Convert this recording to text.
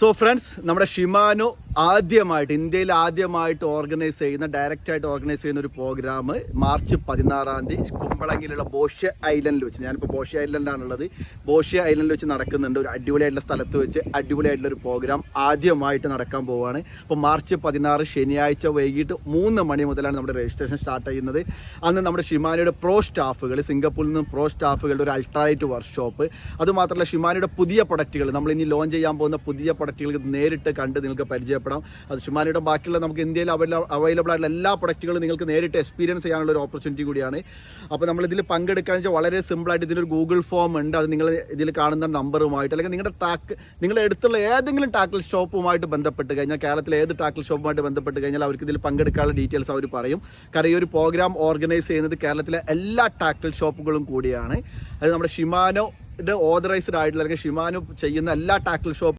So friends, നമ്മുടെ Shimano ഇന്ത്യയിൽ ആദ്യമായിട്ട് ഡയറക്റ്റ് ആയിട്ട് ഓർഗനൈസ് ചെയ്യുന്ന ഒരു പ്രോഗ്രാം മാർച്ച് 16 കുമ്പളങ്ങിലുള്ള ബോഷ്യ ഐലൻഡിൽ വെച്ച്, ഞാനിപ്പോൾ ബോഷ്യ ഐലൻഡിലാണുള്ളത്. ബോഷ്യ ഐലൻഡിൽ വെച്ച് നടക്കുന്നുണ്ട്. ഒരു അടിപൊളിയായിട്ടുള്ള സ്ഥലത്ത് വെച്ച് അടിപൊളിയായിട്ടുള്ള ഒരു പ്രോഗ്രാം ആദ്യമായിട്ട് നടക്കാൻ പോവുകയാണ്. അപ്പോൾ മാർച്ച് 16 ശനിയാഴ്ച വൈകിട്ട് 3 മണി മുതലാണ് നമ്മുടെ രജിസ്ട്രേഷൻ സ്റ്റാർട്ട് ചെയ്യുന്നത്. അന്ന് നമ്മുടെ ഷിമാനോയുടെ സിംഗപ്പൂരിൽ നിന്നും പ്രോ സ്റ്റാഫുകളുടെ ഒരു അൾട്രാലൈറ്റ് വർക്ക്ഷോപ്പ്, അതുമാത്രമല്ല ഷിമാനോയുടെ പുതിയ പ്രൊഡക്റ്റുകൾ, നമ്മൾ ഇനി ലോഞ്ച് ചെയ്യാൻ പോകുന്ന പുതിയ പ്രൊഡക്റ്റുകൾ നേരിട്ട് കണ്ട് നിങ്ങൾക്ക് പരിചയപ്പെടാം. അത് ഷിമാനോയുടെ ബാക്കിയുള്ള നമുക്ക് ഇന്ത്യയിൽ അവൈലബിൾ ആയിട്ടുള്ള എല്ലാ പ്രൊഡക്റ്റുകളും നിങ്ങൾക്ക് നേരിട്ട് എക്സ്പീരിയൻസ് ചെയ്യാനുള്ള ഒരു ഓപ്പർച്യൂണിറ്റി കൂടിയാണ്. അപ്പോൾ നമ്മൾ ഇതിൽ പങ്കെടുക്കാൻ വെച്ചാൽ വളരെ സിമ്പിളായിട്ട് ഇതിലൊരു ഗൂഗിൾ ഫോം ഉണ്ട്. അത് നിങ്ങൾ ഇതിൽ കാണുന്ന നമ്പറുമായിട്ട് അല്ലെങ്കിൽ നിങ്ങളുടെ അടുത്തുള്ള ഏതെങ്കിലും ടാക്കിൾ ഷോപ്പുമായിട്ട് ബന്ധപ്പെട്ട് കഴിഞ്ഞാൽ, കേരളത്തിലെ ഏത് ടാക്കിൾ ഷോപ്പുമായിട്ട് ബന്ധപ്പെട്ട് കഴിഞ്ഞാൽ അവർക്ക് ഇതിൽ പങ്കെടുക്കാനുള്ള ഡീറ്റെയിൽസ് അവർ പറയും. കാരണം ഈ ഒരു പ്രോഗ്രാം ഓർഗനൈസ് ചെയ്യുന്നത് കേരളത്തിലെ എല്ലാ ടാക്കിൾ ഷോപ്പുകളും കൂടിയാണ്. അത് നമ്മുടെ ഷിമാനോ ഓതറൈസ്ഡ് ആയിട്ടുള്ള അല്ലെങ്കിൽ ഷിമാനോ ചെയ്യുന്ന എല്ലാ ടാക്കിൾ ഷോപ്പ്